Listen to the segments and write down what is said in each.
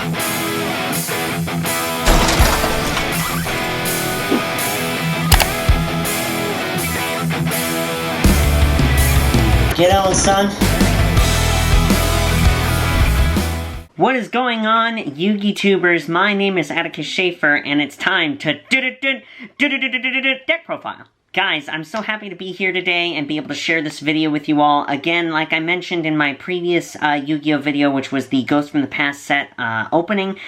Get on, son. What is going on, YugiTubers? My name is Atticus Schaefer, and it's time to deck profile. Guys, I'm so happy to be here today and be able to share this video with you all. Again, like I mentioned in my previous Yu-Gi-Oh video, which was the Ghost from the Past set opening,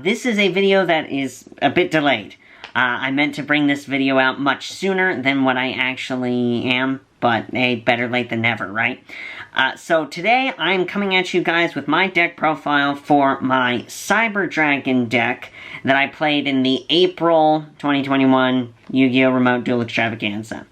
this is a video that is a bit delayed. I meant to bring this video out much sooner than what I actually am, but hey, better late than never, right? So today, I'm coming at you guys with my deck profile for my Cyber Dragon deck that I played in the April 2021 Yu-Gi-Oh! Remote Duel Extravaganza.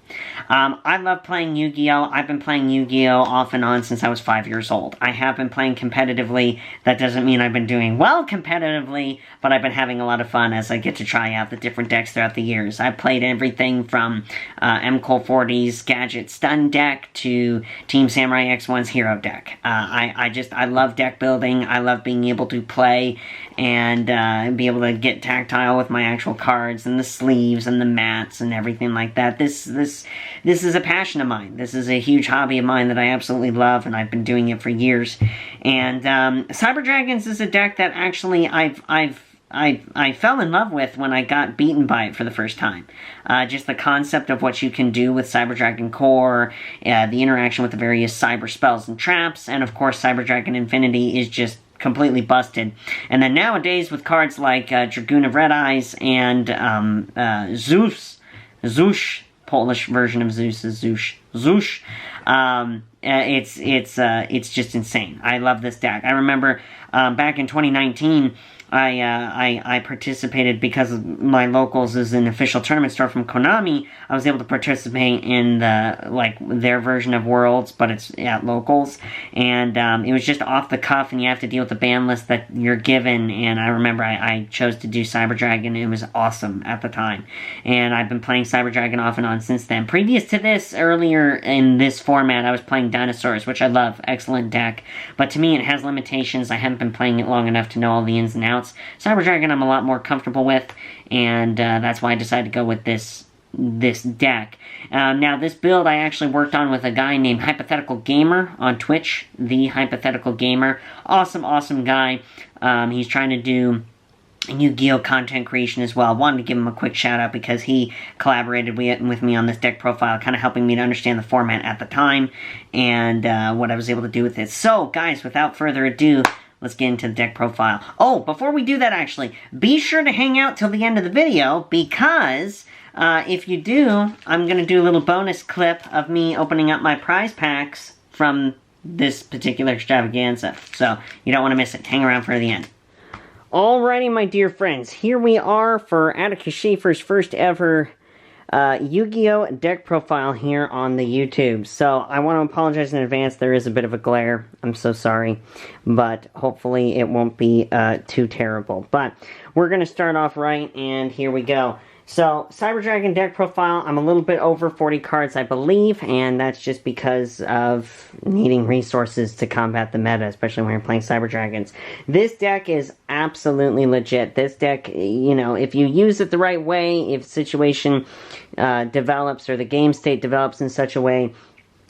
I love playing Yu-Gi-Oh! I've been playing Yu-Gi-Oh! Off and on since I was 5 years old. I have been playing competitively. That doesn't mean I've been doing well competitively, but I've been having a lot of fun as I get to try out the different decks throughout the years. I've played everything from M-Cole40's Gadget Stun deck to Team Samurai X1's Hero deck. I love deck building. I love being able to play and be able to get tactile with my actual cards and the sleeves and the mats and everything like that. This is a passion of mine. This is a huge hobby of mine that I absolutely love, and I've been doing it for years. And Cyber Dragons is a deck that actually I fell in love with when I got beaten by it for the first time. Just the concept of what you can do with Cyber Dragon Core, the interaction with the various cyber spells and traps, and of course Cyber Dragon Infinity is just completely busted. And then nowadays with cards like Dragoon of Red Eyes and Zeus, Polish version of Zeus is Zeus. It's just insane. I love this deck. I remember back in 2019, I participated because my locals is an official tournament store from Konami. I was able to participate in their version of Worlds, but it's at locals, and it was just off the cuff, and you have to deal with the ban list that you're given. And I remember I chose to do Cyber Dragon. It was awesome at the time, and I've been playing Cyber Dragon off and on since then. Previous to this, earlier in this format, I was playing Dinosaurs, which I love. Excellent deck, but to me it has limitations. I haven't been playing it long enough to know all the ins and outs. Cyber Dragon I'm a lot more comfortable with, and that's why I decided to go with this deck. Now, this build I actually worked on with a guy named Hypothetical Gamer on Twitch, the Hypothetical Gamer. Awesome guy. He's trying to do Yu-Gi-Oh! Content creation as well. Wanted to give him a quick shout out because he collaborated with me on this deck profile, kind of helping me to understand the format at the time and what I was able to do with it. So, guys, without further ado, let's get into the deck profile. Oh, before we do that, actually, be sure to hang out till the end of the video, because if you do, I'm going to do a little bonus clip of me opening up my prize packs from this particular extravaganza. So, you don't want to miss it. Hang around for the end. Alrighty, my dear friends, here we are for Atticus Schaefer's first ever Yu-Gi-Oh! Deck profile here on the YouTube. So, I want to apologize in advance, there is a bit of a glare. I'm so sorry. But, hopefully it won't be too terrible. But, we're going to start off right, and here we go. So, Cyber Dragon deck profile, I'm a little bit over 40 cards, I believe, and that's just because of needing resources to combat the meta, especially when you're playing Cyber Dragons. This deck is absolutely legit. This deck, you know, if you use it the right way, if the situation develops or the game state develops in such a way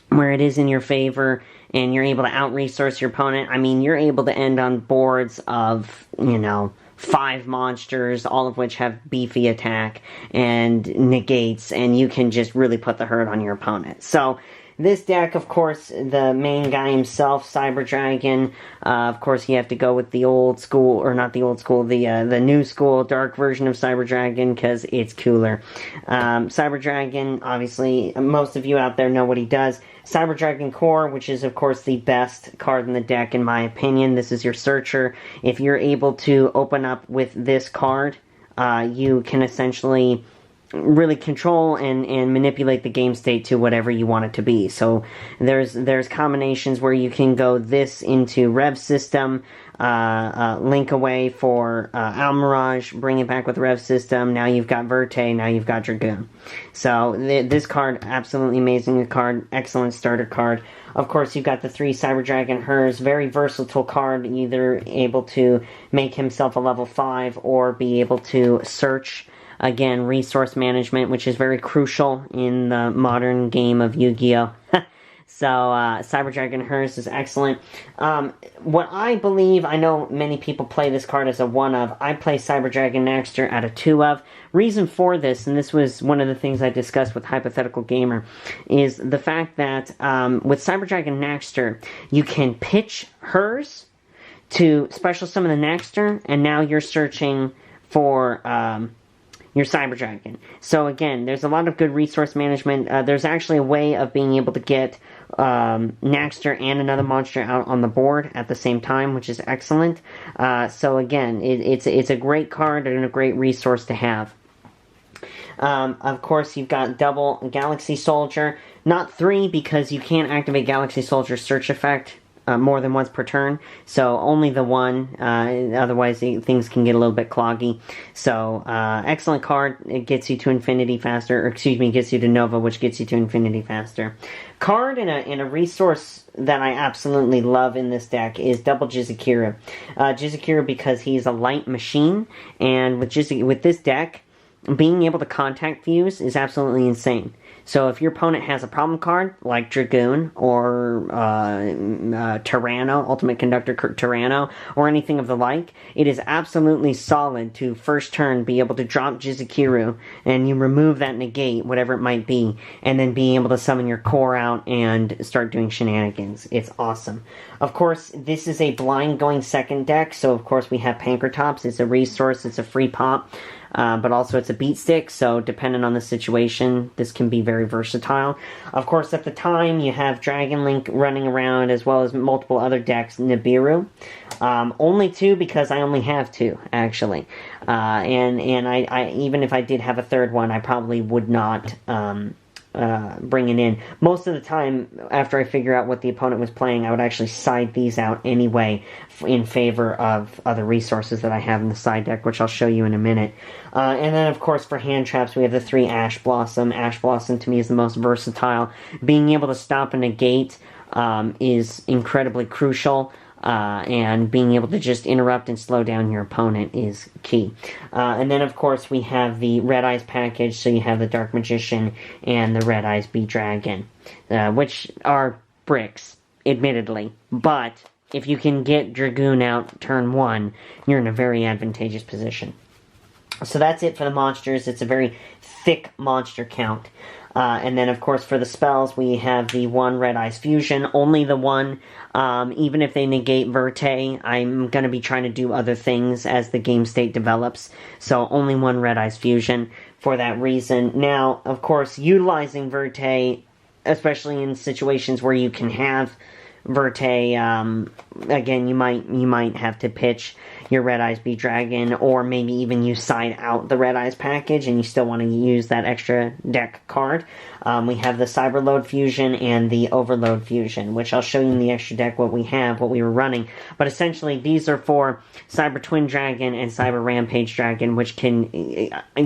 where it is in your favor and you're able to out-resource your opponent, I mean, you're able to end on boards of, you know, 5 monsters, all of which have beefy attack and negates, and you can just really put the hurt on your opponent. So, this deck, of course, the main guy himself, Cyber Dragon, of course you have to go with the old school, or not the old school, the new school, dark version of Cyber Dragon, because it's cooler. Cyber Dragon, obviously, most of you out there know what he does. Cyber Dragon Core, which is, of course, the best card in the deck, in my opinion. This is your searcher. If you're able to open up with this card, you can essentially really control and manipulate the game state to whatever you want it to be. So there's combinations where you can go this into Rev System, Link Away for Almirage, bring it back with Rev System. Now you've got Verte, now you've got Dragoon. So this card, absolutely amazing card, excellent starter card. Of course, you've got the 3 Cyber Dragon Hers, very versatile card, either able to make himself a level 5 or be able to search. Again, resource management, which is very crucial in the modern game of Yu-Gi-Oh! So, Cyber Dragon Hers is excellent. What I believe, I know many people play this card as a 1 of. I play Cyber Dragon Naxter at a 2 of. Reason for this, and this was one of the things I discussed with Hypothetical Gamer, is the fact that with Cyber Dragon Naxter, you can pitch Hers to special summon the Naxter, and now you're searching for your Cyber Dragon. So again, there's a lot of good resource management. There's actually a way of being able to get Naxter and another monster out on the board at the same time, which is excellent. So again, it's a great card and a great resource to have. Of course, you've got double Galaxy Soldier. Not 3, because you can't activate Galaxy Soldier's search effect more than once per turn, so only the 1, otherwise things can get a little bit cloggy. So, excellent card. It gets you to infinity faster, or excuse me, gets you to Nova, which gets you to infinity faster. Card in a resource that I absolutely love in this deck is double Jizakira. Jizakira, because he's a light machine, and with this deck, being able to contact fuse is absolutely insane. So if your opponent has a problem card, like Dragoon, or Tyranno, Ultimate Conductor Tyranno, or anything of the like, it is absolutely solid to first turn be able to drop Jizukiru, and you remove that negate, whatever it might be, and then being able to summon your core out and start doing shenanigans. It's awesome. Of course, this is a blind going second deck, so of course we have Pankratops. It's a resource, it's a free pop. But also it's a beat stick, so depending on the situation, this can be very versatile. Of course, at the time, you have Dragon Link running around, as well as multiple other decks, Nibiru. Only 2, because I only have 2, actually. And I even if I did have a third one, I probably would not bring it in. Most of the time, after I figure out what the opponent was playing, I would actually side these out anyway in favor of other resources that I have in the side deck, which I'll show you in a minute. And then, of course, for hand traps, we have the 3 Ash Blossom. Ash Blossom, to me, is the most versatile. Being able to stop a negate is incredibly crucial. And being able to just interrupt and slow down your opponent is key. And then, of course, we have the Red Eyes package, so you have the Dark Magician and the Red Eyes B-Dragon, which are bricks, admittedly. But if you can get Dragoon out turn 1, you're in a very advantageous position. So that's it for the monsters. It's a very thick monster count. And then, of course, for the spells, we have the 1 Red Eyes Fusion. Only the 1. Even if they negate Verte, I'm going to be trying to do other things as the game state develops. So only 1 Red Eyes Fusion for that reason. Now, of course, utilizing Verte, especially in situations where you can have Verte, again, you might have to pitch your Red Eyes B-Dragon, or maybe even you side out the Red Eyes package and you still want to use that extra deck card. We have the Cyberload Fusion and the Overload Fusion, which I'll show you in the extra deck what we were running. But essentially, these are for Cyber Twin Dragon and Cyber Rampage Dragon, which can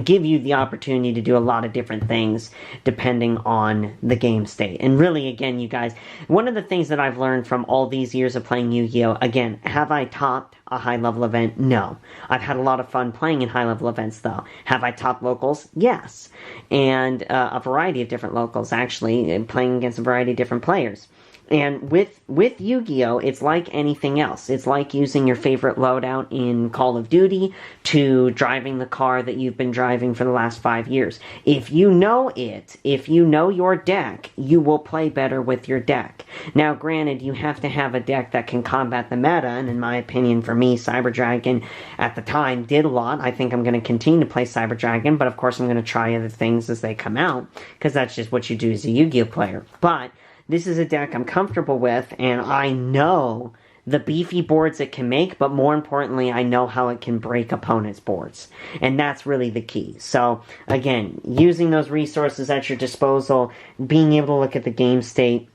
give you the opportunity to do a lot of different things depending on the game state. And really, again, you guys, one of the things that I've learned from all these years of playing Yu-Gi-Oh! Again, have I topped a high-level event? No. I've had a lot of fun playing in high-level events, though. Have I topped locals? Yes. And a variety of different locals, actually, playing against a variety of different players. And with Yu-Gi-Oh, it's like anything else. It's like using your favorite loadout in Call of Duty to driving the car that you've been driving for the last 5 years. If you know it, if you know your deck, you will play better with your deck. Now, granted, you have to have a deck that can combat the meta, and in my opinion, for me, Cyber Dragon at the time did a lot. I think I'm going to continue to play Cyber Dragon, but of course I'm going to try other things as they come out, because that's just what you do as a Yu-Gi-Oh player. But this is a deck I'm comfortable with, and I know the beefy boards it can make, but more importantly, I know how it can break opponents' boards. And that's really the key. So, again, using those resources at your disposal, being able to look at the game state,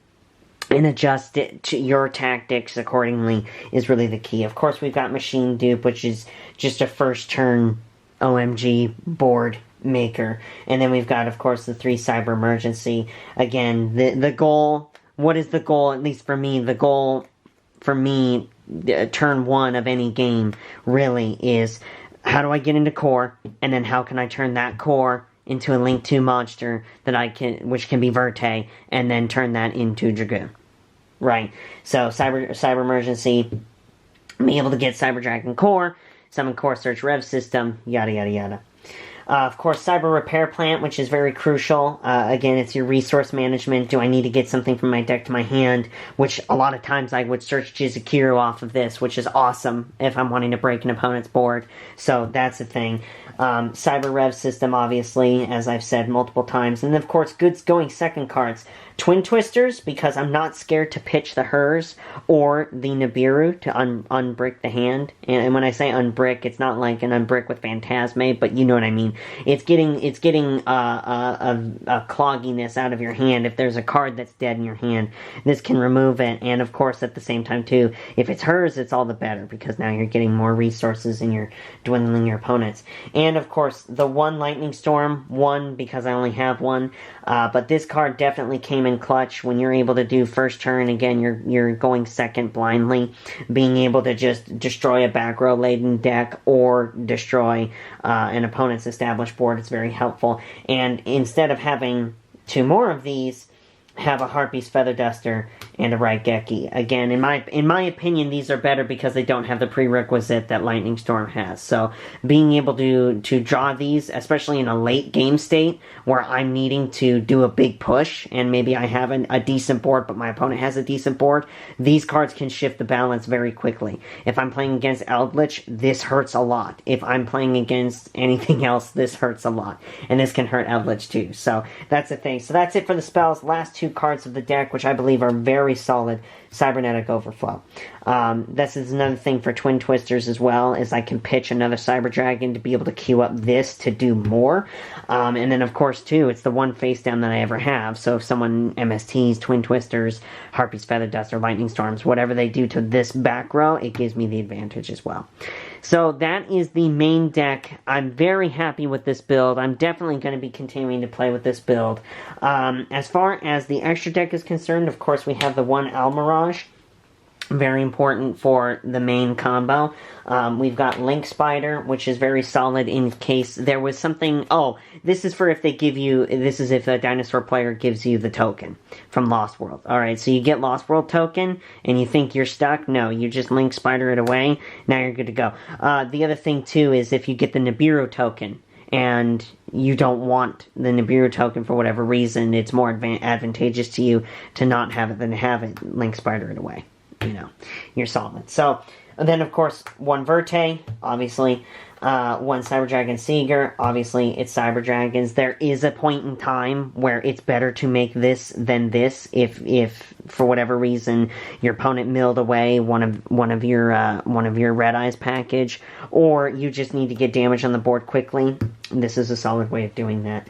and adjust it to your tactics accordingly is really the key. Of course, we've got Machine Dupe, which is just a first turn OMG board maker. And then we've got, of course, the 3 Cyber Emergency. Again, the goal, what is the goal? At least for me, the goal for me, turn 1 of any game, really is how do I get into core, and then how can I turn that core into a Link 2 monster that I can, which can be Verte, and then turn that into Dragoon. Right. So Cyber Emergency, be able to get Cyber Dragon Core, summon Core Search Rev System, yada yada yada. Of course, Cyber Repair Plant, which is very crucial. Again, it's your resource management. Do I need to get something from my deck to my hand? Which, a lot of times, I would search yugioh off of this, which is awesome if I'm wanting to break an opponent's board. So, that's a thing. Cyber Rev System, obviously, as I've said multiple times. And, of course, good going second cards. Twin Twisters, because I'm not scared to pitch the Hers or the Nibiru to unbrick the hand. And when I say unbrick, it's not like an unbrick with Phantasme, but you know what I mean. It's getting a clogginess out of your hand. If there's a card that's dead in your hand, this can remove it. And of course, at the same time too, if it's Hers, it's all the better, because now you're getting more resources and you're dwindling your opponents. And of course, the 1 Lightning Storm, 1 because I only have 1. But this card definitely came in clutch when you're able to do first turn. Again, you're going second blindly, being able to just destroy a back row laden deck or destroy an opponent's established board. It's very helpful. And instead of having 2 more of these, have a Harpy's Feather Duster and a Raigeki. Again, in my opinion, these are better because they don't have the prerequisite that Lightning Storm has. So, being able to draw these, especially in a late game state, where I'm needing to do a big push, and maybe I have a decent board, but my opponent has a decent board, these cards can shift the balance very quickly. If I'm playing against Eldritch, this hurts a lot. If I'm playing against anything else, this hurts a lot. And this can hurt Eldritch too. So, that's the thing. So, that's it for the spells. Last 2 cards of the deck, which I believe are very solid. Cybernetic Overflow. This is another thing for Twin Twisters as well, is I can pitch another Cyber Dragon to be able to queue up this to do more. And then, of course, too, it's the 1 face down that I ever have. So if someone MSTs, Twin Twisters, Harpy's Feather Dust, or Lightning Storms, whatever they do to this back row, it gives me the advantage as well. So that is the main deck. I'm very happy with this build. I'm definitely going to be continuing to play with this build. As far as the extra deck is concerned, of course, we have the 1 Almirage. Very important for the main combo. We've got Link Spider, which is very solid in case there was something... Oh, this is for if they give you... This is if a dinosaur player gives you the token from Lost World. Alright, so you get Lost World token, and you think you're stuck. No, you just Link Spider it away. Now you're good to go. The other thing, too, is if you get the Nibiru token, and you don't want the Nibiru token for whatever reason, it's more advantageous to you to not have it than to have it Link Spider it away. You know, you're solid. So, and then of course, 1 Verte, obviously, 1 Cyber Dragon Seeger, obviously it's Cyber Dragons. There is a point in time where it's better to make this than this, if for whatever reason your opponent milled away one of your Red Eyes package, or you just need to get damage on the board quickly. This is a solid way of doing that.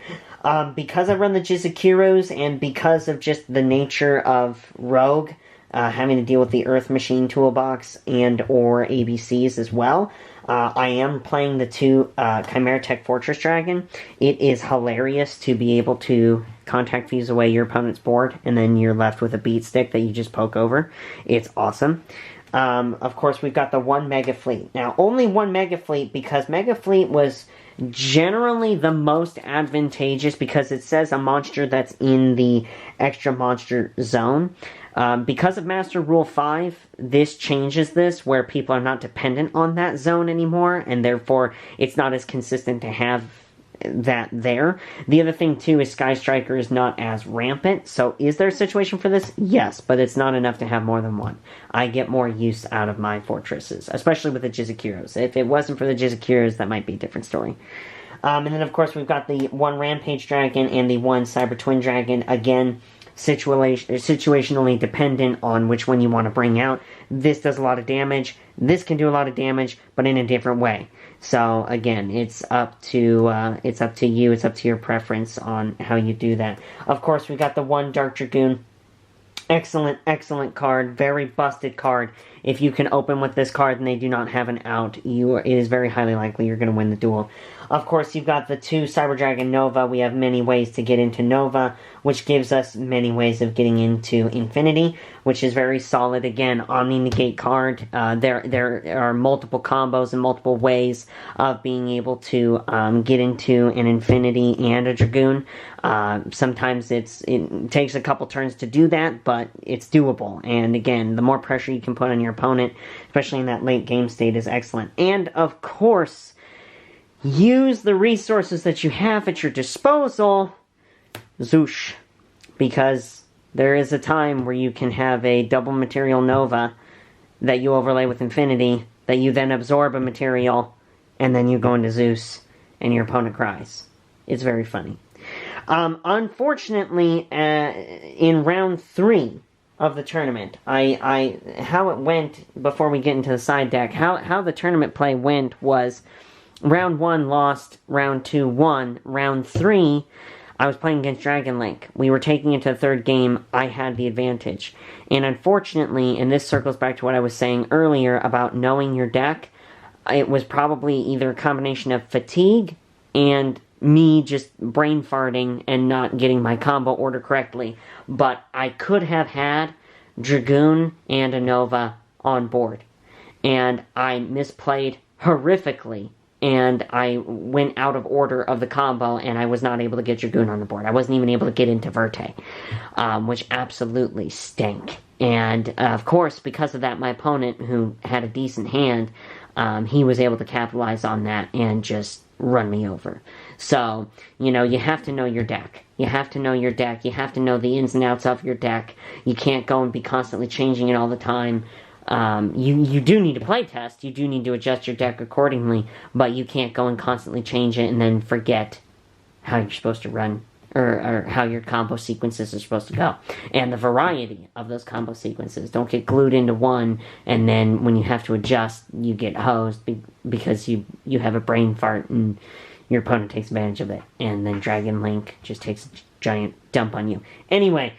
Because I run the yugiohs, and because of just the nature of Rogue, having to deal with the Earth Machine toolbox and or ABCs as well. I am playing the 2 Chimera Tech Fortress Dragon. It is hilarious to be able to contact fuse away your opponent's board, and then you're left with a beat stick that you just poke over. It's awesome. Of course, we've got the 1 Mega Fleet. Now, only 1 Mega Fleet, because Mega Fleet was generally the most advantageous, because it says a monster that's in the extra monster zone. Because of Master Rule 5, this changes this, where people are not dependent on that zone anymore, and therefore it's not as consistent to have that there. The other thing, too, is Sky Striker is not as rampant, so is there a situation for this? Yes, but it's not enough to have more than 1. I get more use out of my fortresses, especially with the yugiohs. If it wasn't for the yugiohs, that might be a different story. And then, of course, we've got the 1 Rampage Dragon and the 1 Cyber Twin Dragon. Again, situationally dependent on which one you want to bring out. This does a lot of damage. This can do a lot of damage, but in a different way. So again, it's up to you. It's up to your preference on how you do that. Of course, we got the 1 Dark Dragoon. Excellent, excellent card. Very busted card. If you can open with this card and they do not have an out, it is very highly likely you're going to win the duel. Of course, you've got the 2 Cyber Dragon Nova. We have many ways to get into Nova, which gives us many ways of getting into Infinity, which is very solid. Again, Omni-Negate card. There are multiple combos and multiple ways of being able to get into an Infinity and a Dragoon. Sometimes it takes a couple turns to do that, but it's doable. And again, the more pressure you can put on your opponent, especially in that late game state, is excellent. And of course, use the resources that you have at your disposal, Zoosh, because there is a time where you can have a double material Nova that you overlay with Infinity, that you then absorb a material, and then you go into Zeus, and your opponent cries. It's very funny. Unfortunately, in round 3 of the tournament, how it went before we get into the side deck, how the tournament play went was round 1 lost, round 2 won, round 3 I was playing against Dragon Link. We were taking it to the 3rd game, I had the advantage. And unfortunately, and this circles back to what I was saying earlier about knowing your deck, it was probably either a combination of fatigue and me just brain farting and not getting my combo order correctly. But I could have had Dragoon and a Nova on board. And I misplayed horrifically. And I went out of order of the combo, and I was not able to get Dragoon on the board. I wasn't even able to get into Verte, which absolutely stank. And, of course, because of that, my opponent, who had a decent hand, he was able to capitalize on that and just run me over. So, you have to know your deck. You have to know your deck. You have to know the ins and outs of your deck. You can't go and be constantly changing it all the time. You do need to play test, you do need to adjust your deck accordingly, but you can't go and constantly change it and then forget how you're supposed to run, or how your combo sequences are supposed to go. And the variety of those combo sequences. Don't get glued into one, and then when you have to adjust, you get hosed because you have a brain fart and your opponent takes advantage of it. And then Dragon Link just takes a giant dump on you. Anyway,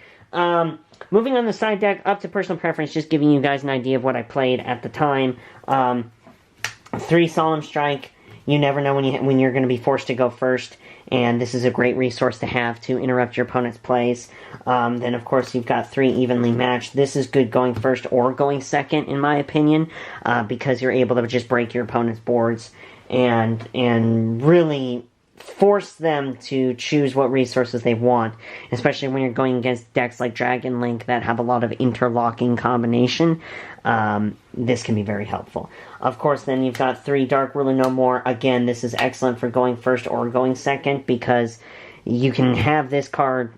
moving on the side deck, up to personal preference, just giving you guys an idea of what I played at the time. 3 Solemn Strike. You never know when you're going to be forced to go first, and this is a great resource to have to interrupt your opponent's plays. Then, of course, you've got 3 Evenly Matched. This is good going first or going second, in my opinion, because you're able to just break your opponent's boards and really force them to choose what resources they want, especially when you're going against decks like Dragon Link that have a lot of interlocking combination. This can be very helpful. Of course, then you've got 3 Dark Ruler No More. Again, this is excellent for going first or going second, because you can have this card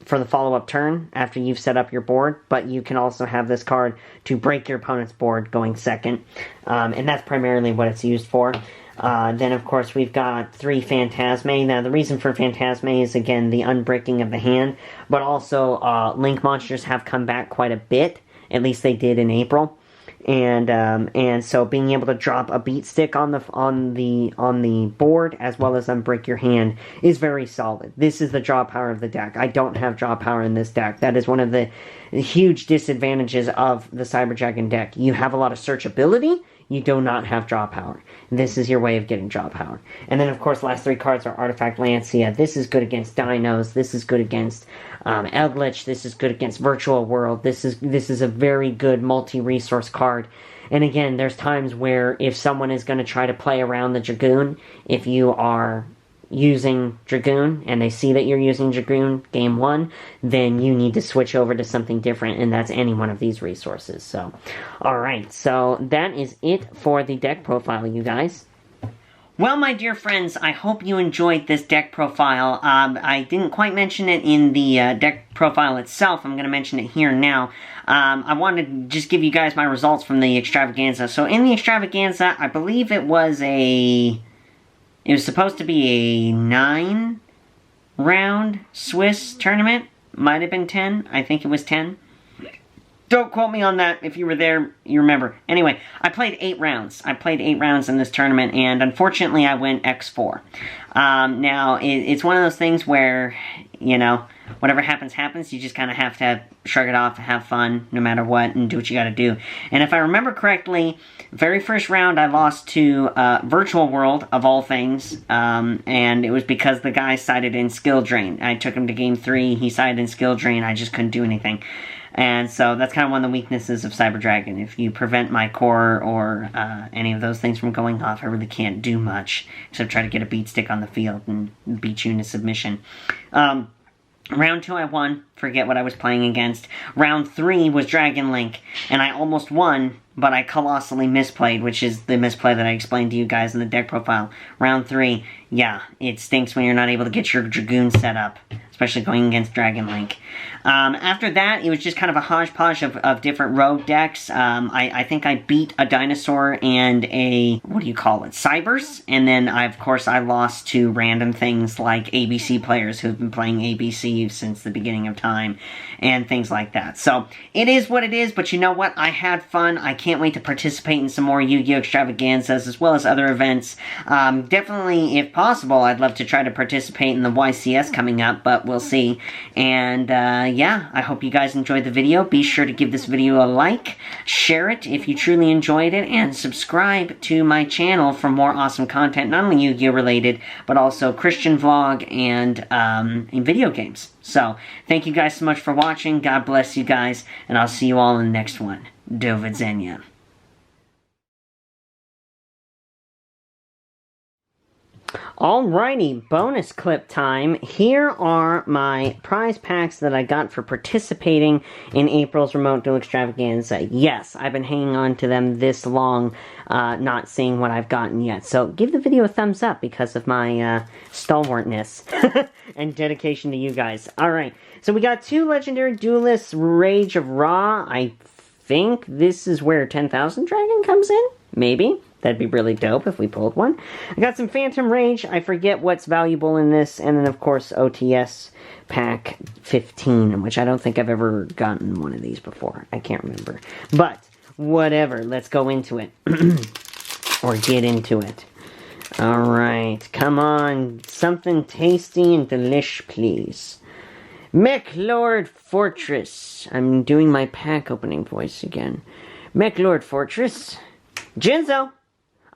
for the follow-up turn after you've set up your board, but you can also have this card to break your opponent's board going second, and that's primarily what it's used for. Then, of course, we've got 3 Phantasme. Now, the reason for Phantasme is, again, the unbricking of the hand, but also Link monsters have come back quite a bit. At least they did in April. And so being able to drop a beat stick on the board as well as unbrick your hand is very solid. This is the draw power of the deck. I don't have draw power in this deck. That is one of the huge disadvantages of the Cyber Dragon deck. You have a lot of searchability. You do not have draw power. This is your way of getting draw power. And then, of course, last 3 cards are Artifact Lancia. This is good against Dinos. This is good against Eldritch. This is good against Virtual World. This is a very good multi-resource card. And again, there's times where if someone is going to try to play around the Dragoon, if you are using Dragoon and they see that you're using Dragoon game 1, then you need to switch over to something different, and that's any one of these resources. So, alright, so that is it for the deck profile, you guys. Well, my dear friends, I hope you enjoyed this deck profile. I didn't quite mention it in the deck profile itself. I'm going to mention it here now. I wanted to just give you guys my results from the Extravaganza. So in the Extravaganza, I believe it was supposed to be a 9-round Swiss tournament. Might have been 10. I think it was 10. Don't quote me on that. If you were there, you remember. Anyway, I played 8 rounds. I played 8 rounds in this tournament, and unfortunately, I went X4. Now, it's one of those things where, you know, whatever happens, happens. You just kind of have to shrug it off, have fun, no matter what, and do what you gotta do. And if I remember correctly, very first round, I lost to Virtual World, of all things, and it was because the guy sided in Skill Drain. I took him to game 3, he sided in Skill Drain, I just couldn't do anything. And so that's kind of one of the weaknesses of Cyber Dragon. If you prevent my core or any of those things from going off, I really can't do much except try to get a beat stick on the field and beat you into submission. Round 2 I won, forget what I was playing against. Round 3 was Dragon Link, and I almost won, but I colossally misplayed, which is the misplay that I explained to you guys in the deck profile. Round 3, yeah, it stinks when you're not able to get your Dragoon set up, especially going against Dragon Link. After that, it was just kind of a hodgepodge of different rogue decks. I think I beat a Dinosaur and a, what do you call it, Cybers? And then, of course, I lost to random things like ABC players who've been playing ABC since the beginning of time, and things like that. So, it is what it is, but you know what? I had fun. I can't wait to participate in some more Yu-Gi-Oh! Extravaganzas, as well as other events. Definitely, if possible, I'd love to try to participate in the YCS coming up, but we'll see. And, yeah, I hope you guys enjoyed the video. Be sure to give this video a like, share it if you truly enjoyed it, and subscribe to my channel for more awesome content, not only Yu-Gi-Oh! Related, but also Christian vlog and video games. So, thank you guys so much for watching. God bless you guys, and I'll see you all in the next one. Do widzenia. Alrighty, bonus clip time. Here are my prize packs that I got for participating in April's Remote Duel Extravaganza. Yes, I've been hanging on to them this long, not seeing what I've gotten yet. So give the video a thumbs up because of my stalwartness and dedication to you guys. Alright, so we got 2 Legendary Duelists, Rage of Ra. I think this is where 10,000 Dragon comes in? Maybe. That'd be really dope if we pulled one. I got some Phantom Rage. I forget what's valuable in this. And then, of course, OTS Pack 15, which I don't think I've ever gotten one of these before. I can't remember. But, whatever. Let's go into it. Or get into it. Alright. Come on. Something tasty and delish, please. Mech Lord Fortress. I'm doing my pack opening voice again. Mech Lord Fortress. Jinzo!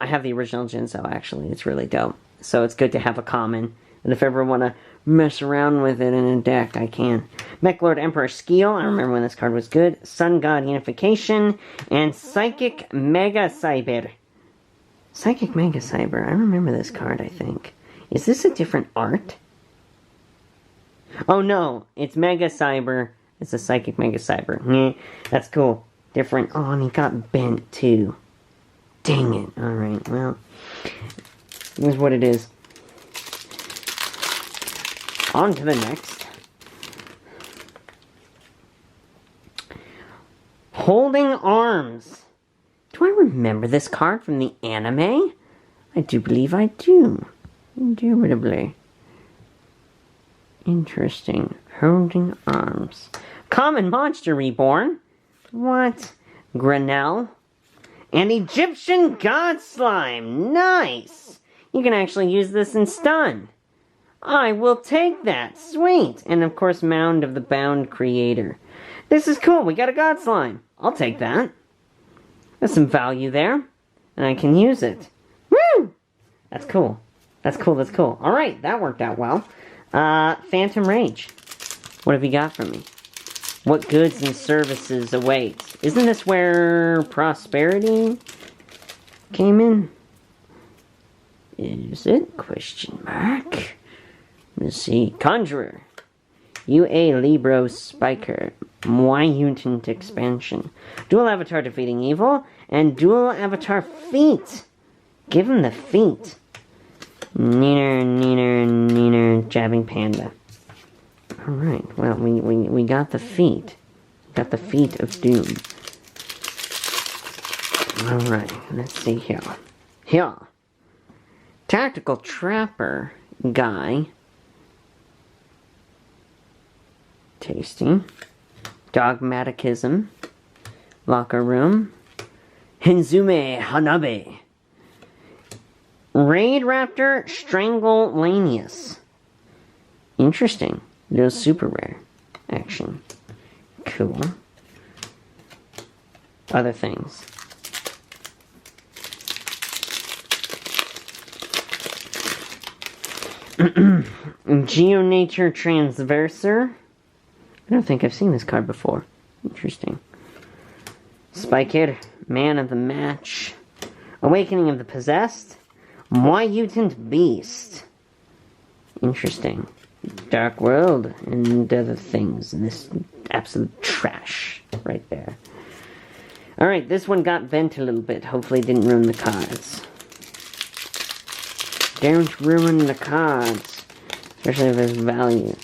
I have the original Jinzo, actually. It's really dope. So it's good to have a common. And if I ever want to mess around with it in a deck, I can. Mech Lord Emperor Skeel. I remember when this card was good. Sun God Unification. And Psychic Mega Cyber. Psychic Mega Cyber. I remember this card, I think. Is this a different art? Oh, no. It's Mega Cyber. It's a Psychic Mega Cyber. That's cool. Different. Oh, and he got bent, too. Dang it. Alright, well, here's what it is. On to the next. Holding Arms. Do I remember this card from the anime? I do believe I do. Indubitably. Interesting. Holding Arms. Common Monster Reborn. What? Granell. And Egyptian God Slime! Nice! You can actually use this in stun. I will take that. Sweet! And of course, Mound of the Bound Creator. This is cool. We got a God Slime. I'll take that. There's some value there. And I can use it. Woo! That's cool. That's cool, that's cool. Alright, that worked out well. Phantom Rage. What have you got for me? What goods and services await? Isn't this where Prosperity came in? Is it? Question mark. Let's see. Conjurer. UA Libro Spiker. Mutant Expansion. Dual Avatar Defeating Evil. And Dual Avatar Feet. Give him the feet. Neener, Jabbing Panda. Alright, well, we got the feet. Got the feet of doom. Alright, let's see here. Here. Tactical Trapper guy. Tasty. Dogmatism. Locker Room. Hinzume Hanabe. Raid Raptor Strangulanius. Interesting. Those super rare. Action. Cool. Other things. Geonature Transverser. I don't think I've seen this card before. Interesting. Spiked. Man of the Match. Awakening of the Possessed. Mutant Beast. Interesting. Dark World and other things. This absolute trash right there. Alright, this one got bent a little bit. Hopefully it didn't ruin the cards. Don't ruin the cards. Especially if there's value.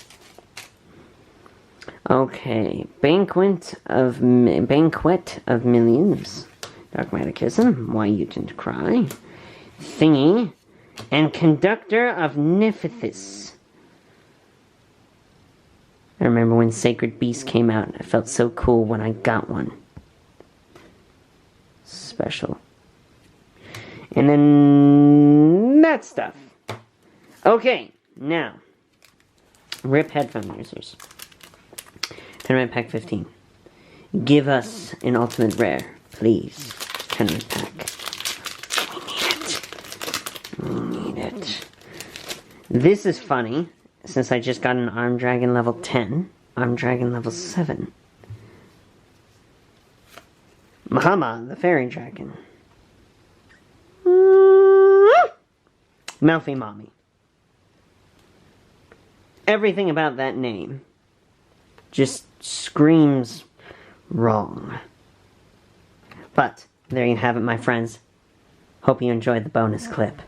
Okay. Banquet of Millions. Dogmatism. Mutant Cry. Thingy. And Conductor of Nephthys. I remember when Sacred Beast came out. I felt so cool when I got one. Special. And then that stuff. Okay, now. RIP headphone users. Tournament pack 15. Give us an ultimate rare, please. Tournament pack. We need it. This is funny, since I just got an Arm Dragon level 10. Arm Dragon level 7. Mahama, the Fairy Dragon. Melfi Mommy. Everything about that name just screams wrong. But, there you have it, my friends. Hope you enjoyed the bonus clip.